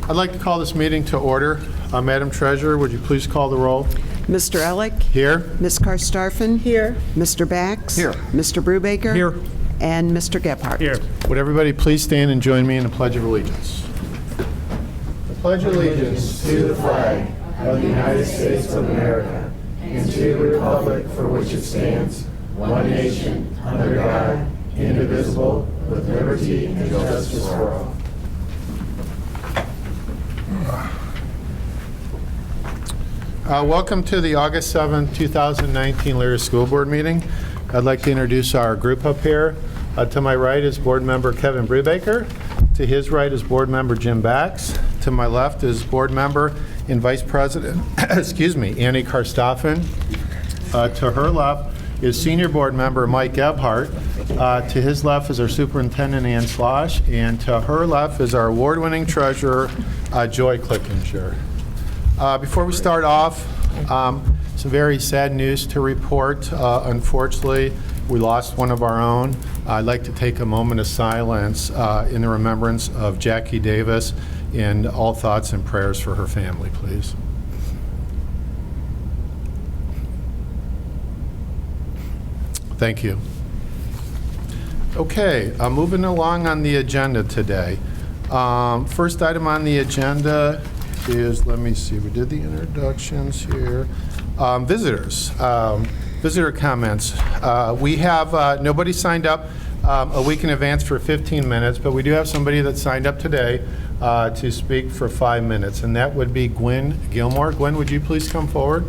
I'd like to call this meeting to order. Madam Treasurer, would you please call the roll? Mr. Ellick? Here. Ms. Karstafen? Here. Mr. Bax? Here. Mr. Brubaker? Here. And Mr. Gebhardt? Here. Would everybody please stand and join me in the Pledge of Allegiance? I pledge allegiance to the flag of the United States of America and to the republic for which it stands, one nation, under God, indivisible, with liberty and justice for all. Welcome to the August 7th, 2019 Elyria School Board meeting. I'd like to introduce our group up here. To my right is Board Member Kevin Brubaker. To his right is Board Member Jim Bax. To my left is Board Member and Vice President, Annie Karstafen. To her left is Senior Board Member Mike Gebhardt. To his left is our Superintendent Ann Slosh. And to her left is our award-winning treasurer, Joy Clickinger. Before we start off, some very sad news to report. Unfortunately, we lost one of our own. I'd like to take a moment of silence in the remembrance of Jackie Davis and all thoughts and prayers for her family, please. Thank you. Okay, moving along on the agenda today. First item on the agenda is, let me see, we did the introductions here. Visitors, visitor comments. We have, nobody signed up a week in advance for 15 minutes, but we do have somebody that signed up today to speak for 5 minutes, and that would be Gwen Gilmore. Gwen, would you please come forward?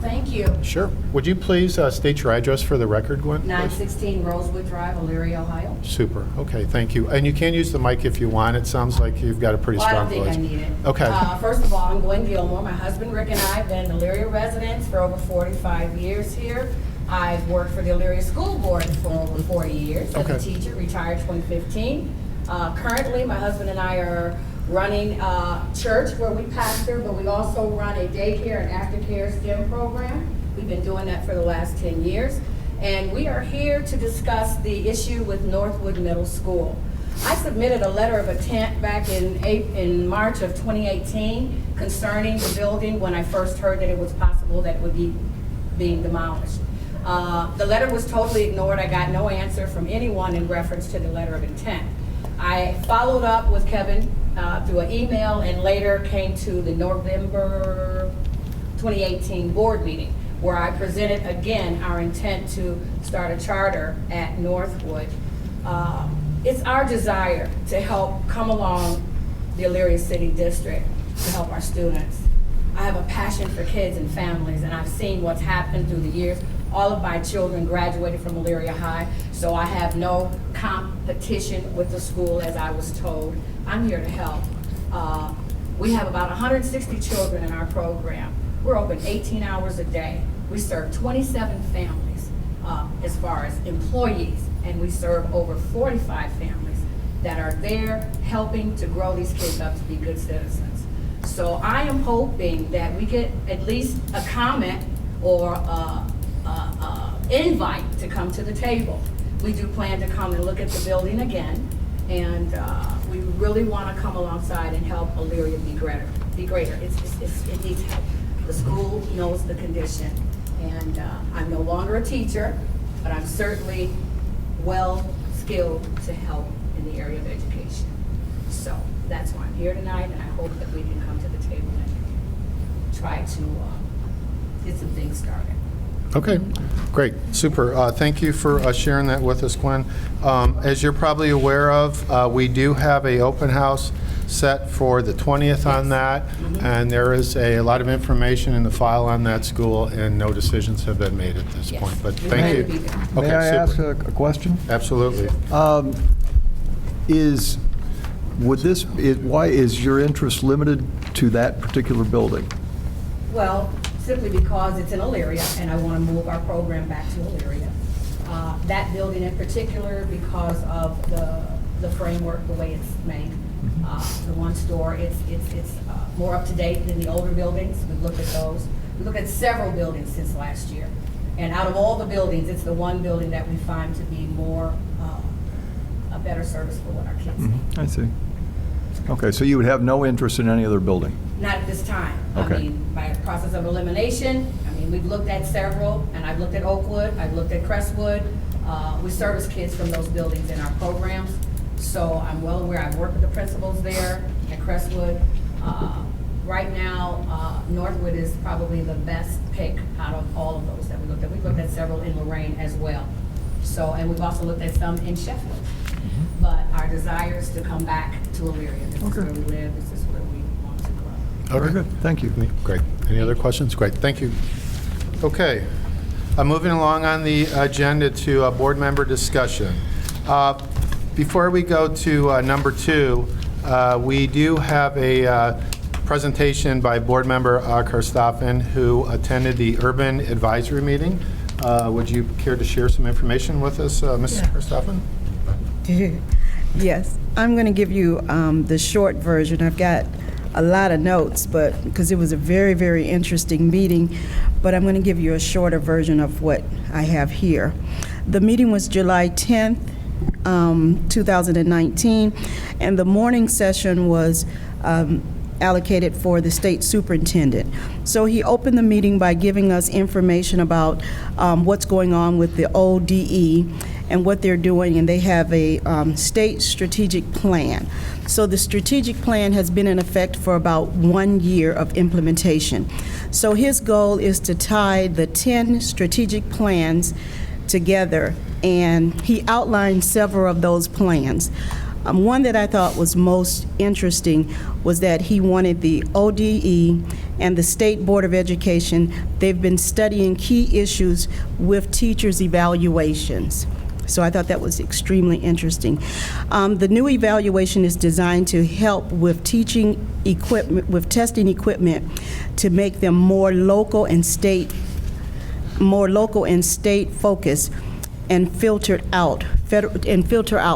Thank you. Sure. Would you please state your address for the record, Gwen? 916 Rosewood Drive, Elyria, Ohio. Super. Okay, thank you. And you can use the mic if you want. It sounds like you've got a pretty strong voice. I don't think I need it. Okay. First of all, I'm Gwen Gilmore. My husband Rick and I have been Elyria residents for over 45 years here. I've worked for the Elyria School Board for over 40 years as a teacher, retired 2015. Currently, my husband and I are running church where we pastor, but we also run a daycare and aftercare STEM program. We've been doing that for the last 10 years. And we are here to discuss the issue with Northwood Middle School. I submitted a letter of intent back in March of 2018 concerning the building when I first heard that it was possible that it would be being demolished. The letter was totally ignored. I got no answer from anyone in reference to the letter of intent. I followed up with Kevin through an email and later came to the November 2018 board meeting where I presented again our intent to start a charter at Northwood. It's our desire to help come along the Elyria City District to help our students. I have a passion for kids and families, and I've seen what's happened through the years. All of my children graduated from Elyria High, so I have no competition with the school, as I was told. I'm here to help. We have about 160 children in our program. We're open 18 hours a day. We serve 27 families as far as employees, and we serve over 45 families that are there helping to grow these kids up to be good citizens. So I am hoping that we get at least a comment or invite to come to the table. We do plan to come and look at the building again, and we really want to come alongside and help Elyria be greater. It needs help. The school knows the condition, and I'm no longer a teacher, but I'm certainly well skilled to help in the area of education. So that's why I'm here tonight, and I hope that we can come to the table and try to get some things started. Okay, great, super. Thank you for sharing that with us, Gwen. As you're probably aware of, we do have an open house set for the 20th on that, and there is a lot of information in the file on that school, and no decisions have been made at this point. But thank you. May I ask a question? Absolutely. Why is your interest limited to that particular building? Well, simply because it's in Elyria, and I want to move our program back to Elyria. That building in particular, because of the framework, the way it's made. The one store, it's more up to date than the older buildings. We've looked at those. We looked at several buildings since last year. And out of all the buildings, it's the one building that we find to be more a better service for what our kids need. I see. Okay, so you would have no interest in any other building? Not at this time. Okay. I mean, by a process of elimination, I mean, we've looked at several, and I've looked at Oakwood, I've looked at Crestwood. We service kids from those buildings in our programs, so I'm well aware. I've worked with the principals there at Crestwood. Right now, Northwood is probably the best pick out of all of those that we looked at. We've looked at several in Lorraine as well. So, and we've also looked at some in Sheffield. But our desire is to come back to Elyria. This is Okay. where we live, this is where we want to grow. Very good, thank you. Great. Any other questions? Great, thank you. Okay, moving along on the agenda to board member discussion. Before we go to number 2, we do have a presentation by board member Karstoffen, who attended the Urban Advisory Meeting. Would you care to share some information with us, Mrs. Karstoffen? Yes, I'm going to give you the short version. I've got a lot of notes, but because it was a very, very interesting meeting, but I'm going to give you a shorter version of what I have here. The meeting was July 10th, 2019, and the morning session was allocated for the state superintendent. So he opened the meeting by giving us information about what's going on with the ODE and what they're doing, and they have a state strategic plan. So the strategic plan has been in effect for about 1 year of implementation. So his goal is to tie the 10 strategic plans together, and he outlined several of those plans. One that I thought was most interesting was that he wanted the ODE and the State Board of Education. They've been studying key issues with teachers' evaluations. So I thought that was extremely interesting. The new evaluation is designed to help with teaching equipment, with testing equipment, to make them more local and state focused, and filter out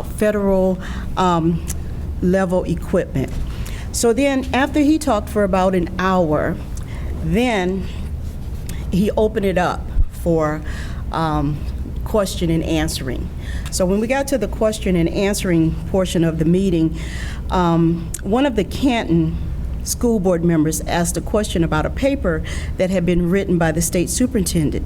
federal level equipment. So then, after he talked for about an hour, then he opened it up for question and answering. So when we got to the question and answering portion of the meeting, one of the Canton school board members asked a question about a paper that had been written by the state superintendent.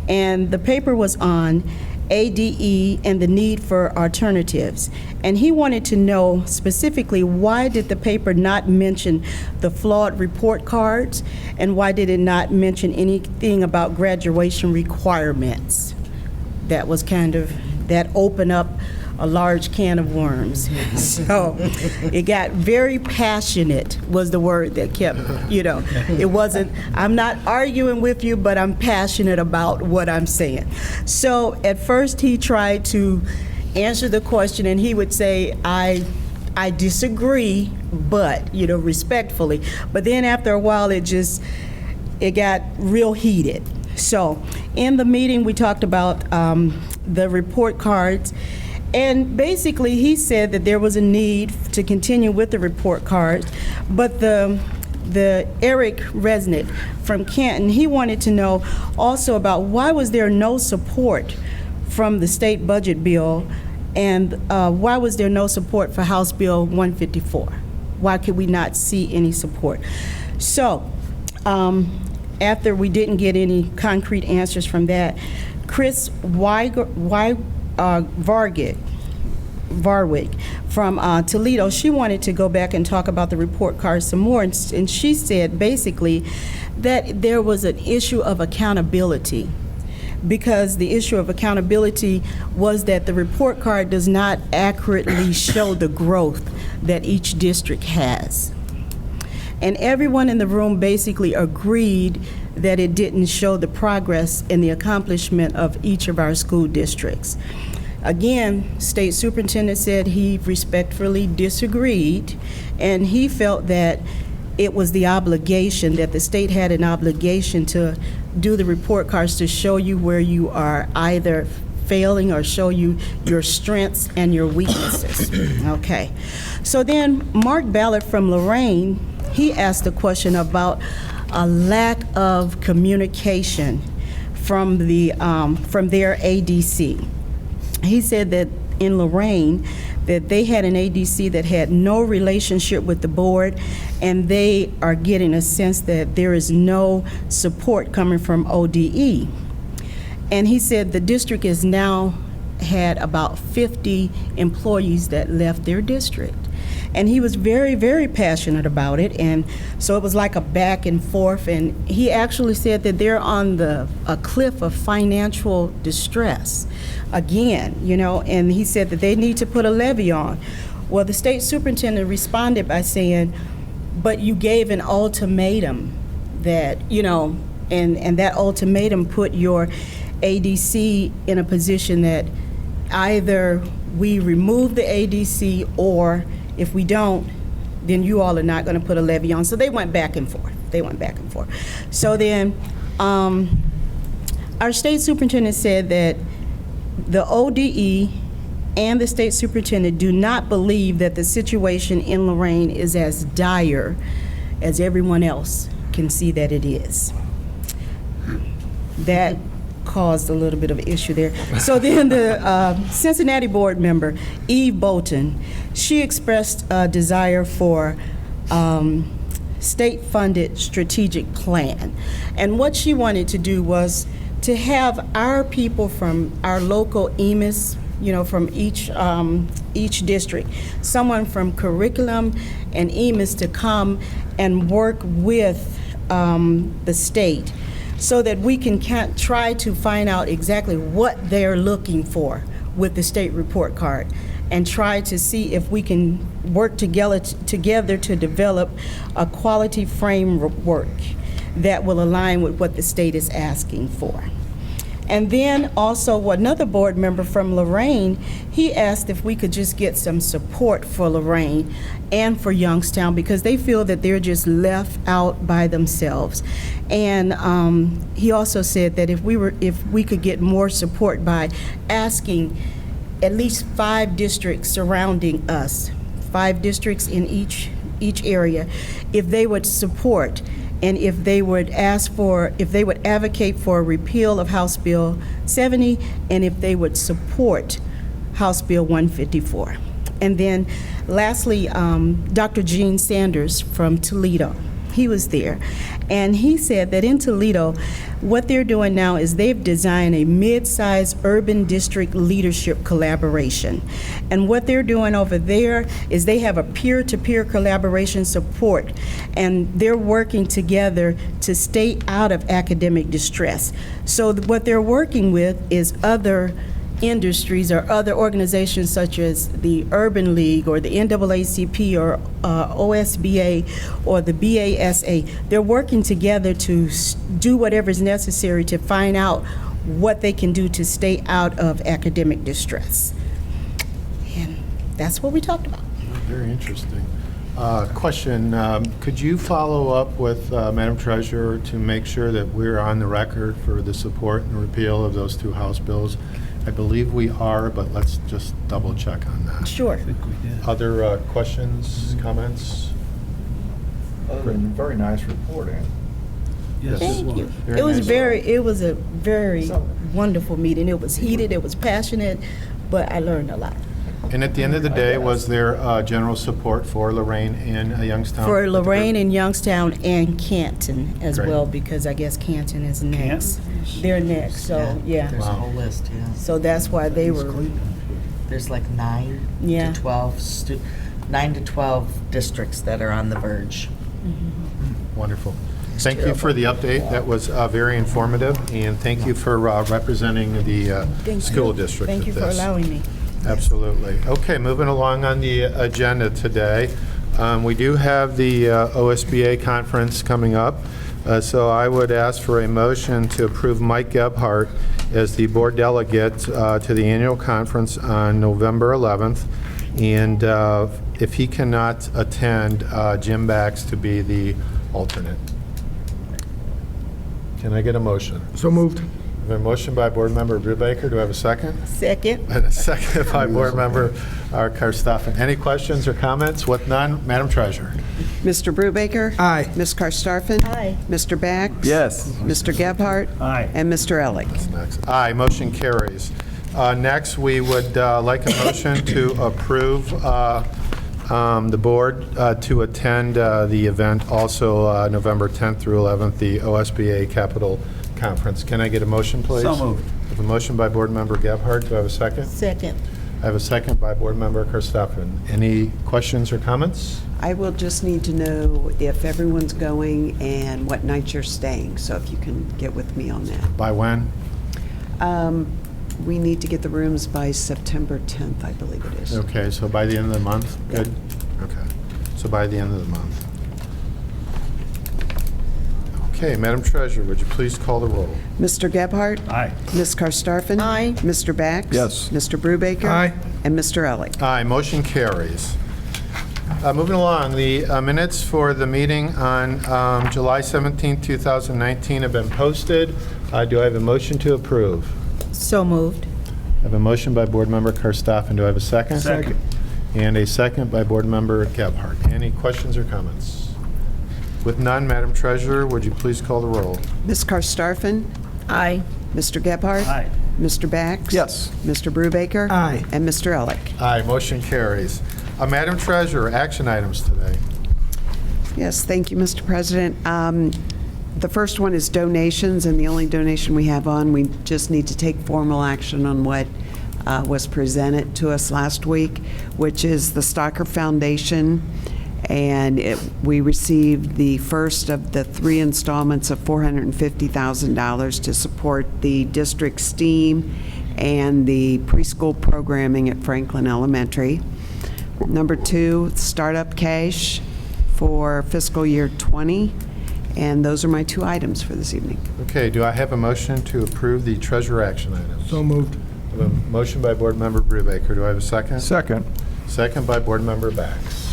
And the paper was on ADE and the need for alternatives. And he wanted to know specifically, why did the paper not mention the flawed report cards, and why did it not mention anything about graduation requirements? That was that opened up a large can of worms. So it got very passionate, was the word that kept, it wasn't, I'm not arguing with you, but I'm passionate about what I'm saying. So at first he tried to answer the question, and he would say, I disagree, but, respectfully. But then after a while, it got real heated. So in the meeting, we talked about the report cards. And basically, he said that there was a need to continue with the report cards, but the Eric Resnick from Canton, he wanted to know also about why was there no support from the state budget bill, and why was there no support for House Bill 154? Why could we not see any support? So after we didn't get any concrete answers from that, Chris Varwick from Toledo, she wanted to go back and talk about the report cards some more, and she said basically that there was an issue of accountability, because the issue of accountability was that the report card does not accurately show the growth that each district has. And everyone in the room basically agreed that it didn't show the progress and the accomplishment of each of our school districts. Again, State Superintendent said he respectfully disagreed, and he felt that it was the obligation, that the state had an obligation to do the report cards to show you where you are either failing or show you your strengths and your weaknesses. Okay. So then Mark Ballard from Lorraine, he asked a question about a lack of communication from their ADC. He said that in Lorraine, that they had an ADC that had no relationship with the board, and they are getting a sense that there is no support coming from ODE. And he said the district has now had about 50 employees that left their district. And he was very, very passionate about it, and so it was like a back and forth, and he actually said that they're on a cliff of financial distress again, and he said that they need to put a levy on. Well, the state superintendent responded by saying, but you gave an ultimatum that, and that ultimatum put your ADC in a position that either we remove the ADC, or if we don't, then you all are not going to put a levy on. So they went back and forth. So then our state superintendent said that the ODE and the state superintendent do not believe that the situation in Lorraine is as dire as everyone else can see that it is. That caused a little bit of an issue there. So then the Cincinnati board member, Eve Bolton, she expressed a desire for state-funded strategic plan. And what she wanted to do was to have our people from our local EMIS, from each district, someone from curriculum and EMIS to come and work with the state, so that we can try to find out exactly what they're looking for with the state report card, and try to see if we can work together to develop a quality framework that will align with what the state is asking for. And then also another board member from Lorraine, he asked if we could just get some support for Lorraine and for Youngstown, because they feel that they're just left out by themselves. And he also said that if we could get more support by asking at least 5 districts surrounding us, 5 districts in each area, if they would support, and if they would advocate for a repeal of House Bill 70, and if they would support House Bill 154. And then lastly, Dr. Gene Sanders from Toledo, he was there. And he said that in Toledo, what they're doing now is they've designed a mid-sized urban district leadership collaboration. And what they're doing over there is they have a peer-to-peer collaboration support, and they're working together to stay out of academic distress. So what they're working with is other industries or other organizations such as the Urban League or the NAACP or OSBA or the BASA. They're working together to do whatever is necessary to find out what they can do to stay out of academic distress. And that's what we talked about. Very interesting. Question, could you follow up with Madam Treasurer to make sure that we're on the record for the support and repeal of those 2 House bills? I believe we are, but let's just double check on that. Sure. Other questions, comments? Other than very nice reporting. Yes. Thank you. Very It was nice. it was a very wonderful meeting. It was heated, it was passionate, but I learned a lot. And at the end of the day, was there general support for Lorraine and Youngstown? For Lorraine and Youngstown and Canton as Great. well, because I guess Canton is next. They're next, so, yeah. There's a whole list, yeah. So that's why they were, There's like 9 Yeah. to 12, 9 to 12 districts that are on the verge. Wonderful. Thank you for the update. That was very informative, and thank you for representing the thank school you. district Thank you with for this. allowing me. Absolutely. Okay, moving along on the agenda today. We do have the OSBA conference coming up, so I would ask for a motion to approve Mike Gebhardt as the board delegate to the annual conference on November 11th, and if he cannot attend, Jim Bax to be the alternate. Can I get a motion? So moved. I have a motion by Board Member Brubaker. Do I have a second? Second. And a second by Board Member Karstoffen. Any questions or comments? With none, Madam Treasurer. Mr. Brubaker? Aye. Ms. Karstoffen? Aye. Mr. Bax? Yes. Mr. Gebhardt? Aye. And Mr. Elick? Next. Aye, motion carries. Next, we would like a motion to approve the board to attend the event also November 10th through 11th, the OSBA Capital Conference. Can I get a motion, please? So moved. I have a motion by Board Member Gebhardt. Do I have a second? Second. I have a second by Board Member Karstoffen. Any questions or comments? I will just need to know if everyone's going and what night you're staying, so if you can get with me on that. By when? We need to get the rooms by September 10th, I believe it is. Okay, so by the end of the month? Yeah. Good. Okay, so by the end of the month. Okay, Madam Treasurer, would you please call the roll? Mr. Gebhardt? Aye. Ms. Karstafen? Aye. Mr. Bax? Yes. Mr. Brubaker? Aye. And Mr. Elick? Aye, motion carries. Moving along, the minutes for the meeting on July 17, 2019 have been posted. Do I have a motion to approve? So moved. I have a motion by Board Member Karstoffen. Do I have a second? Second. And a second by Board Member Gebhardt. Any questions or comments? With none, Madam Treasurer, would you please call the roll? Ms. Karstafen? Aye. Mr. Gebhardt? Aye. Mr. Bax? Yes. Mr. Brubaker? Aye. And Mr. Elick? Aye, motion carries. Madam Treasurer, action items today. Yes, thank you, Mr. President. The first one is donations, and the only donation we have on, we just need to take formal action on what was presented to us last week, which is the Stocker Foundation, and we received the first of the 3 installments of $450,000 to support the district STEAM and the preschool programming at Franklin Elementary. Number 2, startup cash for fiscal year 20. And those are my 2 items for this evening. Okay, do I have a motion to approve the treasurer action items? So moved. I have a motion by Board Member Brubaker. Do I have a second? Second. Second by Board Member Bax.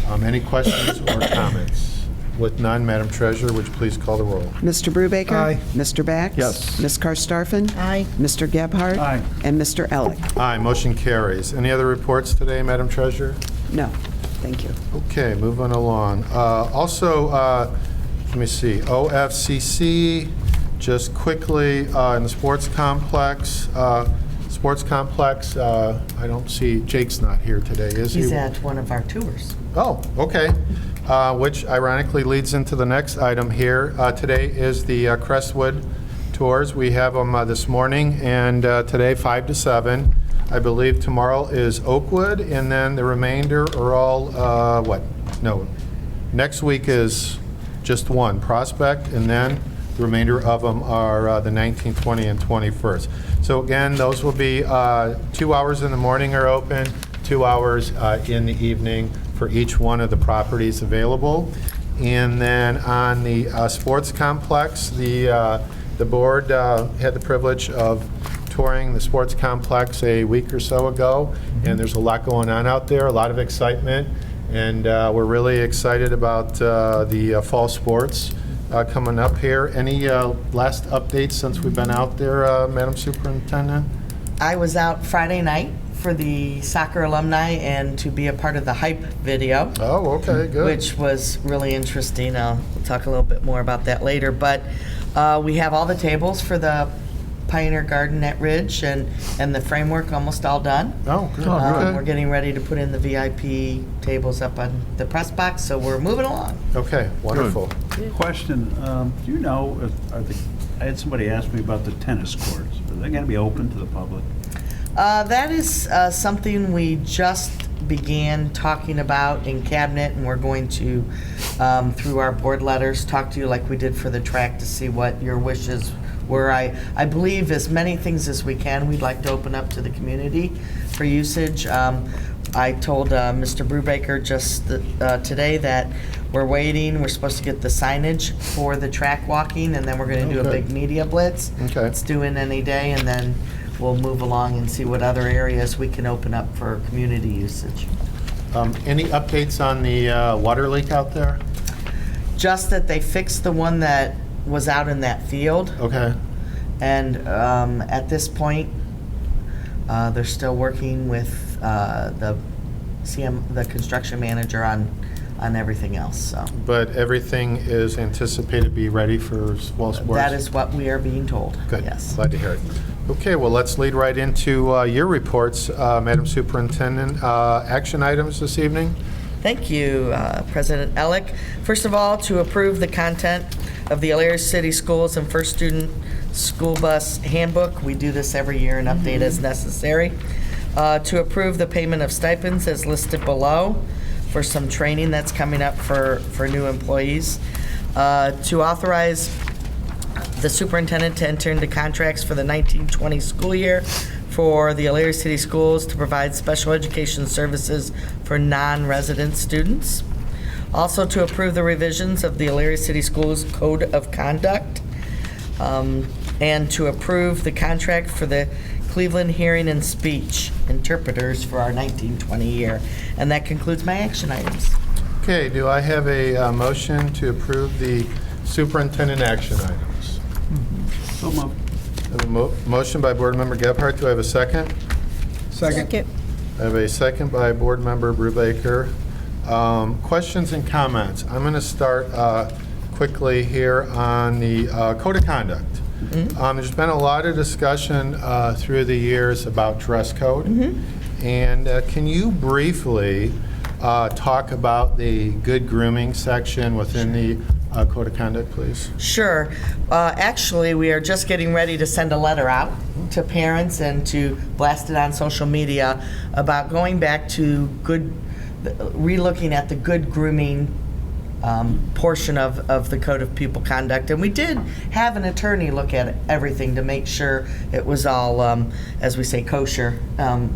Any questions or comments? With none, Madam Treasurer, would you please call the roll? Mr. Brubaker? Aye. Mr. Bax? Yes. Ms. Karstafen? Aye. Mr. Gebhardt? Aye. And Mr. Elick? Aye, motion carries. Any other reports today, Madam Treasurer? No, thank you. Okay, moving along. Also, let me see, OFCC, just quickly, in the sports complex, I don't see, Jake's not here today, is he? He's at one of our tours. Oh, okay. Which ironically leads into the next item here. Today is the Crestwood tours. We have them this morning and today 5 to 7. I believe tomorrow is Oakwood, and then the remainder are all, No, next week is just one, Prospect, and then the remainder of them are the 19th, 20th, and 21st. So again, those will be 2 hours in the morning are open, 2 hours in the evening for each one of the properties available. And then on the sports complex, the board had the privilege of touring the sports complex a week or so ago, and there's a lot going on out there, a lot of excitement, and we're really excited about the fall sports coming up here. Any last updates since we've been out there, Madam Superintendent? I was out Friday night for the soccer alumni and to be a part of the hype video. Oh, okay, good. Which was really interesting. I'll talk a little bit more about that later. But we have all the tables for the Pioneer Garden at Ridge and the framework almost all done. Oh, good. We're Okay. getting ready to put in the VIP tables up on the press box, so we're moving along. Okay, wonderful. Question, do you know, I had somebody ask me about the tennis courts. Are they going to be open to the public? That is something we just began talking about in cabinet, and we're going to, through our board letters, talk to you like we did for the track to see what your wishes were. I believe as many things as we can, we'd like to open up to the community for usage. I told Mr. Brubaker just today that we're waiting. We're supposed to get the signage for the track walking, and then we're going to do a Okay. big media blitz. Okay. It's due in any day, and then we'll move along and see what other areas we can open up for community usage. Any updates on the water leak out there? Just that they fixed the one that was out in that field, Okay. and at this point, they're still working with the construction manager on everything else. So But everything is anticipated to be ready for fall sports? that is what we are being told. Good. Yes. Glad to hear it. Okay, well, let's lead right into your reports, Madam Superintendent. Action items this evening? Thank you, President Elick. First of all, to approve the content of the Elyria City Schools and First Student School Bus Handbook. We do this every year and update as necessary. To approve the payment of stipends as listed below for some training that's coming up for new employees. To authorize the superintendent to enter into contracts for the 1920 school year for the Elyria City Schools to provide special education services for non-resident students. Also to approve the revisions of the Elyria City Schools Code of Conduct, and to approve the contract for the Cleveland Hearing and Speech interpreters for our 1920 year. And that concludes my action items. Okay, do I have a motion to approve the superintendent action items? So moved. I have a motion by Board Member Gebhardt. Do I have a second? Second. I have a second by Board Member Brubaker. Questions and comments. I'm going to start quickly here on the Code of Conduct. There's been a lot of discussion through the years about dress code. And can you briefly talk about the good grooming section within the Code of Conduct, please? Sure. Actually, we are just getting ready to send a letter out to parents and to blast it on social media about going back to relooking at the good grooming portion of the Code of Pupil Conduct. And we did have an attorney look at everything to make sure it was all, as we say, kosher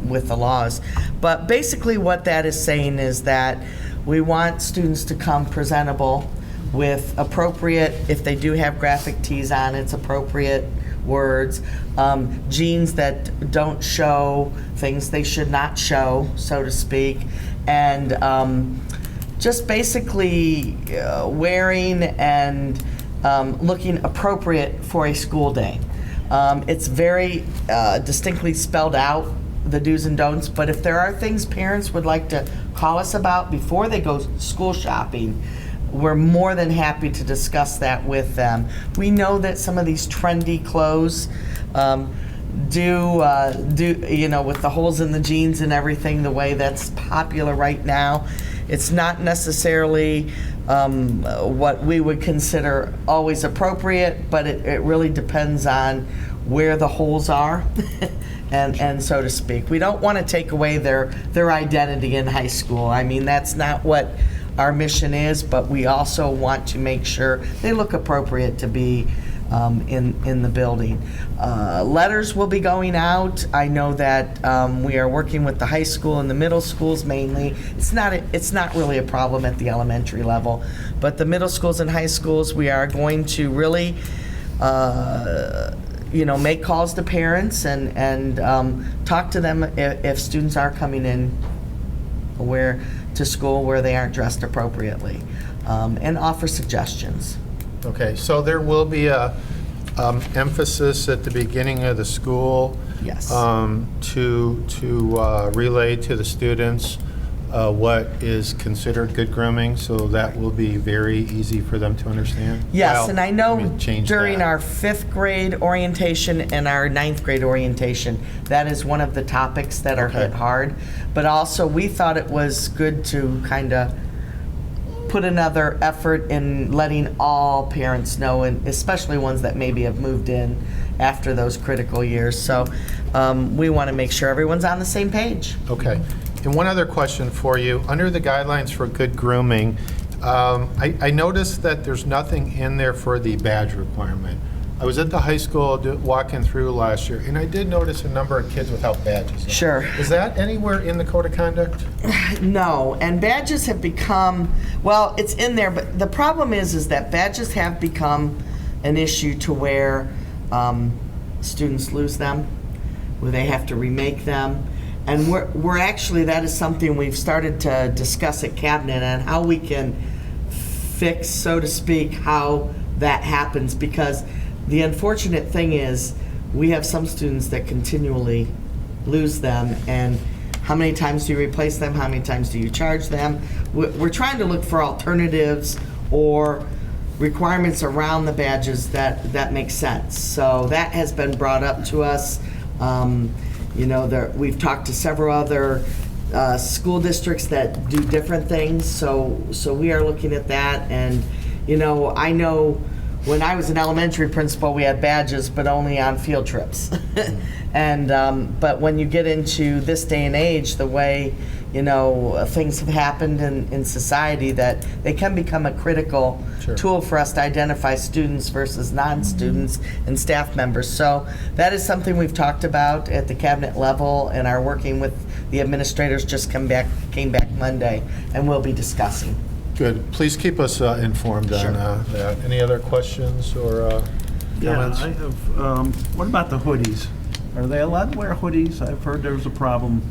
with the laws. But basically what that is saying is that we want students to come presentable with appropriate, if they do have graphic tees on, it's appropriate words, jeans that don't show things they should not show, so to speak, and just basically wearing and looking appropriate for a school day. It's very distinctly spelled out, the do's and don'ts, but if there are things parents would like to call us about before they go school shopping, we're more than happy to discuss that with them. We know that some of these trendy clothes do with the holes in the jeans and everything, the way that's popular right now, it's not necessarily what we would consider always appropriate, but it really depends on where the holes are, and so to speak. We don't want to take away their identity in high school. I mean, that's not what our mission is, but we also want to make sure they look appropriate to be in the building. Letters will be going out. I know that we are working with the high school and the middle schools mainly. It's not really a problem at the elementary level, but the middle schools and high schools, we are going to really make calls to parents and talk to them if students are coming in to school where they aren't dressed appropriately, and offer suggestions. Okay, so there will be a emphasis at the beginning of the school. Yes. To relay to the students what is considered good grooming, so that will be very easy for them to understand. Yes, Well, and I know let me change during that. our 5th grade orientation and our 9th grade orientation, that is one of the topics that are hit Okay. hard. But also, we thought it was good to kind of put another effort in letting all parents know, and especially ones that maybe have moved in after those critical years. So we want to make sure everyone's on the same page. Okay. And one other question for you. Under the guidelines for good grooming, I noticed that there's nothing in there for the badge requirement. I was at the high school walking through last year, and I did notice a number of kids without badges on. Sure. Is that anywhere in the Code of Conduct? No, and badges have become, well, it's in there, but the problem is that badges have become an issue to where students lose them, where they have to remake them. And we're actually, that is something we've started to discuss at Cabinet on how we can fix, so to speak, how that happens, because the unfortunate thing is we have some students that continually lose them, and how many times do you replace them? How many times do you charge them? We're trying to look for alternatives or requirements around the badges that make sense. So that has been brought up to us. We've talked to several other school districts that do different things, so we are looking at that. And I know when I was an elementary principal, we had badges, but only on field trips. And but when you get into this day and age, the way things have happened in society, that they can become a critical tool for us to identify students versus non-students and staff members. So that is something we've talked about at the cabinet level, and are working with the administrators. Just came back Monday, and we'll be discussing. Good. Please keep us informed on that. Any other questions or comments? I have, what about the hoodies? Are they allowed to wear hoodies? I've heard there was a problem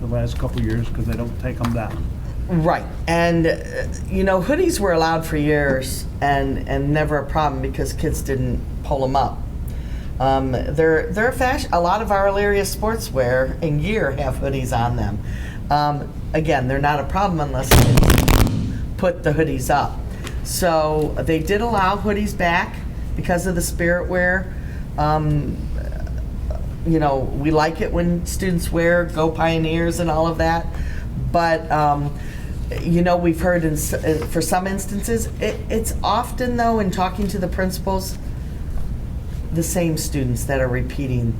the last couple of years because they don't take them down. Right, and hoodies were allowed for years and never a problem because kids didn't pull them up. They're a fashion. A lot of our Elyria sportswear and gear have hoodies on them. Again, they're not a problem unless kids put the hoodies up. So they did allow hoodies back because of the spirit wear. We like it when students wear Go Pioneers and all of that, but we've heard for some instances, it's often, though, in talking to the principals, the same students that are repeating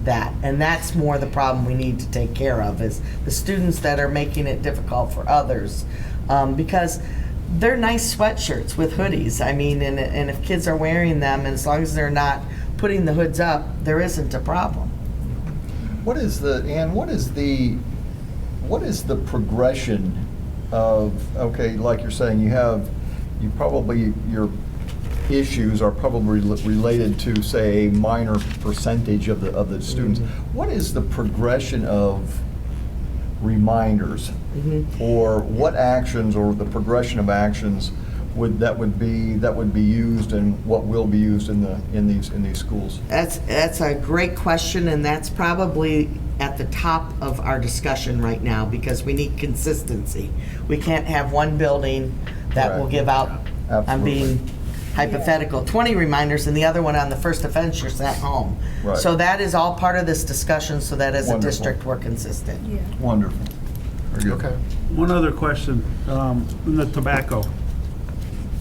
that, and that's more the problem we need to take care of, is the students that are making it difficult for others, because they're nice sweatshirts with hoodies. I mean, and if kids are wearing them, and as long as they're not putting the hoods up, there isn't a problem. What is the progression of, okay, like you're saying, your issues are probably related to, say, a minor percentage of the students. What is the progression of reminders, or what actions, or the progression of actions that would be used, and what will be used in these schools? That's a great question, and that's probably at the top of our discussion right now, because we need consistency. We can't have one building that will give out, I'm being hypothetical, 20 reminders, and the other one on the first offense you're sent home. Right. So that is all part of this discussion, so that as Wonderful. a district we're consistent. Wonderful. Very good. Okay. One other question, in the tobacco.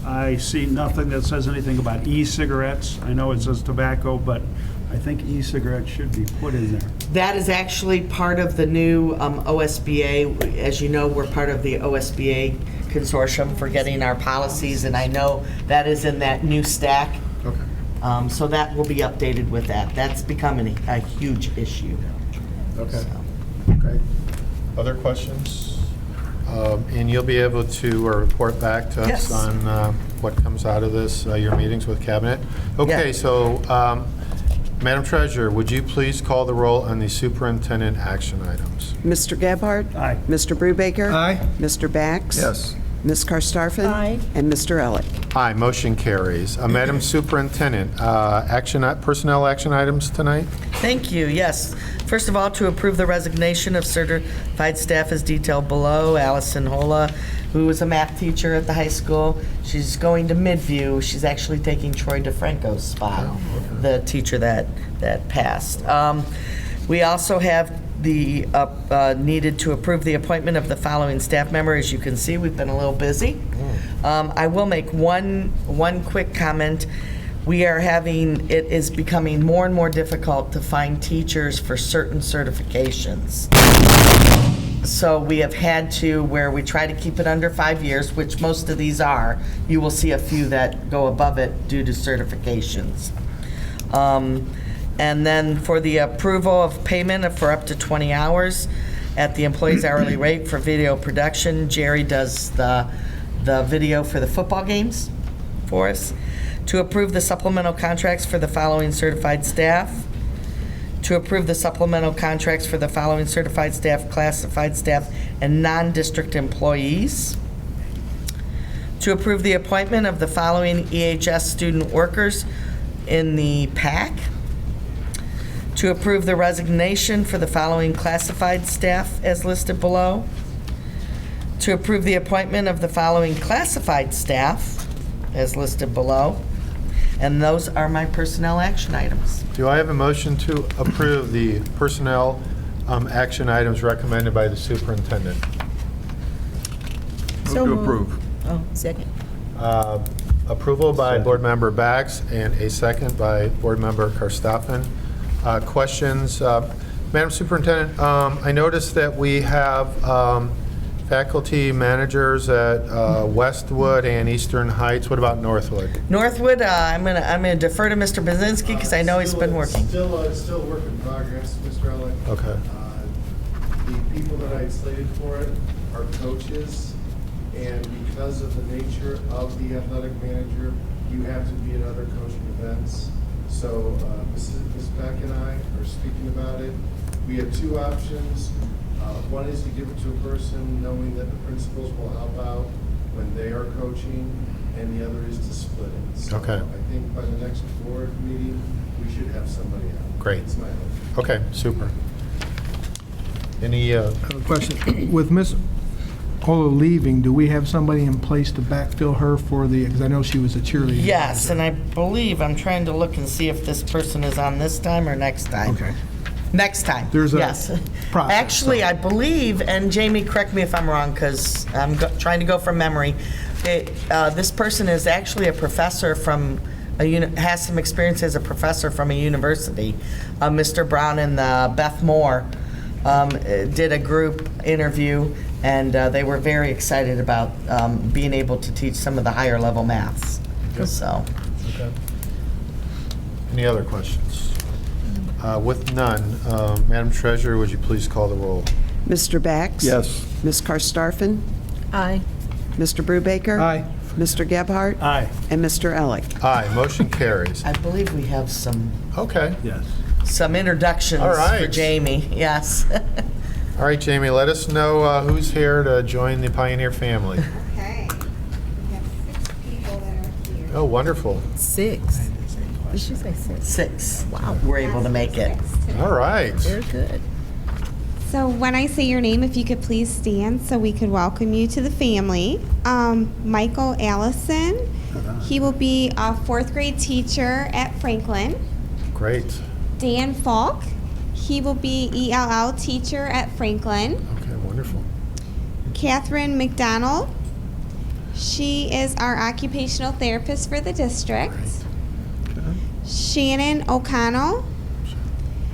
I see nothing that says anything about e-cigarettes. I know it says tobacco, but I think e-cigarettes should be put in there. That is actually part of the new OSBA. As you know, we're part of the OSBA consortium for getting our policies, and I know that is in that new stack. Okay. So that will be updated with that. That's becoming a huge issue. Okay. So. Great. Other questions? And you'll be able to report back to us Yes. on what comes out of this, your meetings with Cabinet? Okay, Yeah. so Madam Treasurer, would you please call the roll on the superintendent action items? Mr. Gebhardt? Aye. Mr. Brubaker? Aye. Mr. Bax? Yes. Ms. Karstafen? Aye. And Mr. Elick? Aye, motion carries. Madam Superintendent, personnel action items tonight? Thank you, yes. First of all, to approve the resignation of certified staff as detailed below. Allison Hola, who was a math teacher at the high school. She's going to Midview. She's actually taking Troy DeFranco's spot, the teacher that passed. We also have the needed to approve the appointment of the following staff member. As you can see, we've been a little busy. I will make one quick comment. It is becoming more and more difficult to find teachers for certain certifications. So we have had to, where we try to keep it under 5 years, which most of these are. You will see a few that go above it due to certifications. And then for the approval of payment for up to 20 hours at the employee's hourly rate for video production. Jerry does the video for the football games for us. To approve the supplemental contracts for the following certified staff. To approve the supplemental contracts for the following certified staff, classified staff, and non-district employees. To approve the appointment of the following EHS student workers in the PAC. To approve the resignation for the following classified staff as listed below. To approve the appointment of the following classified staff. as listed below. And those are my personnel action items. Do I have a motion to approve the personnel action items recommended by the superintendent? So to moved. approve. Oh, second. Approval by Board Member Bax and a second by Board Member Karstoffen. Questions? Madam Superintendent, I noticed that we have faculty managers at Westwood and Eastern Heights. What about Northwood? Northwood, I'm gonna defer to Mr. Bazinski because I know he's been working. Still a work in progress, Mr. Ellick. Okay. The people that I slated for it are coaches, and because of the nature of the athletic manager, you have to be at other coaching events. So Ms. Beck and I are speaking about it. We have two options. One is to give it to a person knowing that the principals will help out when they are coaching, and the other is to split it. So Okay. I think by the next board meeting, we should have somebody out. Great. It's my hope. Okay, super. Any, I have a question. With Miss Ola leaving, do we have somebody in place to backfill her for the, because I know she was a cheerleader. Yes, and I believe, I'm trying to look and see if this person is on this time or next time. Okay. Next time. There's a yes. process, Actually, so. I believe, and Jamie, correct me if I'm wrong, because I'm trying to go from memory. This person is actually a professor from has some experience as a professor from a university. Mr. Brown and Beth Moore did a group interview, and they were very excited about being able to teach some of the higher level maths. So. okay. Any other questions? With none, Madam Treasurer, would you please call the roll? Mr. Bax? Yes. Ms. Karstafen? Aye. Mr. Brubaker? Aye. Mr. Gebhardt? Aye. And Mr. Elick? Aye, motion carries. I believe we have some Okay. Yes. introductions All right. for Jamie. Yes. All right, Jamie, let us know who's here to join the Pioneer family. Okay, we have 6 people that are here. Oh, wonderful. 6. Did she say 6? 6. Wow. We're able to make it. 6 today. All right. Very good. So when I say your name, if you could please stand so we could welcome you to the family. Michael Allison, he will be a 4th grade teacher at Franklin. Great. Dan Falk, he will be ELL teacher at Franklin. Okay, wonderful. Catherine McDonald, she is our occupational therapist for the district. Okay. Shannon O'Connell,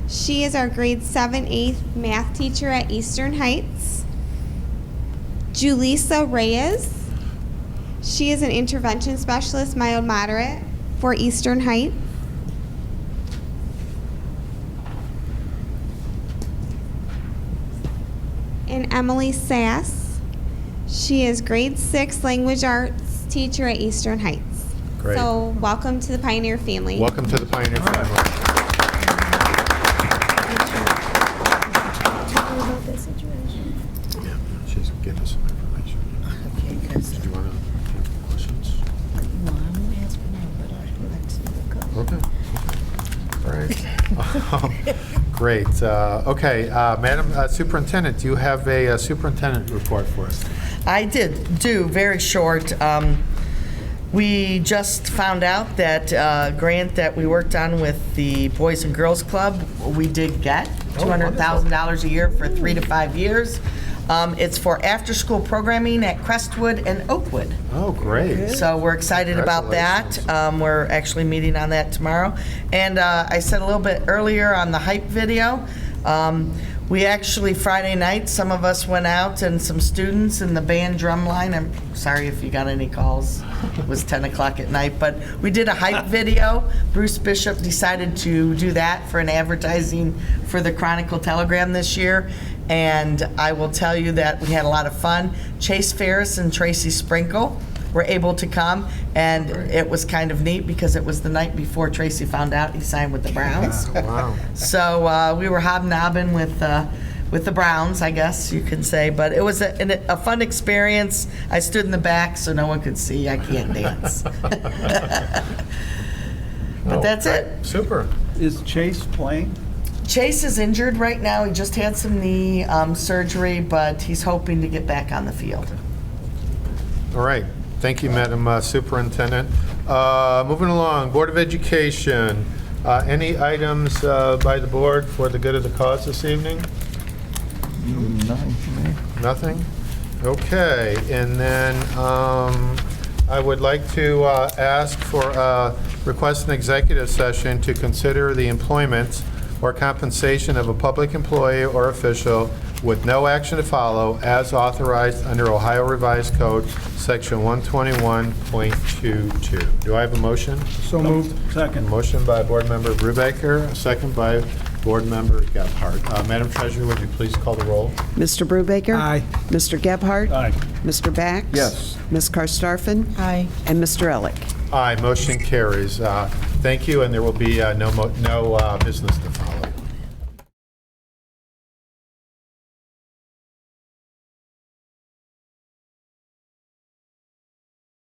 she is our grade 7/8 math teacher at Eastern Heights. Julissa Reyes, she is an intervention specialist, mild moderate, for Eastern Heights. And Emily Sass, she is grade 6 language arts teacher at Eastern Heights. Great. So welcome to the Pioneer family. Welcome to the Pioneer family. Yeah, she's getting us some information. Okay, guys. Do you want to take questions? No, I'm going to ask for now, but I'd like to look up. Okay. All right. Great. Okay, Madam Superintendent, do you have a superintendent report for us? I do, very short. We just found out that grant that we worked on with the Boys and Girls Club, we did get $200,000 a year for 3 to 5 years. It's for after-school programming at Crestwood and Oakwood. Oh, great. So we're excited about that. Congratulations. We're actually meeting on that tomorrow. And I said a little bit earlier on the hype video, we actually, Friday night, some of us went out and some students in the band drum line. I'm sorry if you got any calls. It was 10 o'clock at night. But we did a hype video. Bruce Bishop decided to do that for an advertising for the Chronicle Telegram this year. And I will tell you that we had a lot of fun. Chase Ferris and Tracy Sprinkle were able to come, and it was kind of neat because it was the night before Tracy found out he signed with the Browns. Wow. So we were hobnobbing with the Browns, I guess you could say. But it was a fun experience. I stood in the back so no one could see. I can't dance. But that's it. Super. Is Chase playing? Chase is injured right now. He just had some knee surgery, but he's hoping to get back on the field. All right. Thank you, Madam Superintendent. Moving along, Board of Education. Any items by the board for the good of the cause this evening? Nothing for me. Nothing? Okay, and then I would like to ask for request an executive session to consider the employment or compensation of a public employee or official with no action to follow as authorized under Ohio Revised Code, Section 121.22. Do I have a motion? So moved. A Second. motion by Board Member Brubaker, a second by Board Member Gebhardt. Madam Treasurer, would you please call the roll? Mr. Brubaker? Aye. Mr. Gebhardt? Aye. Mr. Bax? Yes. Ms. Karstafen? Aye. And Mr. Elick? Aye, motion carries. Thank you, and there will be no business to follow.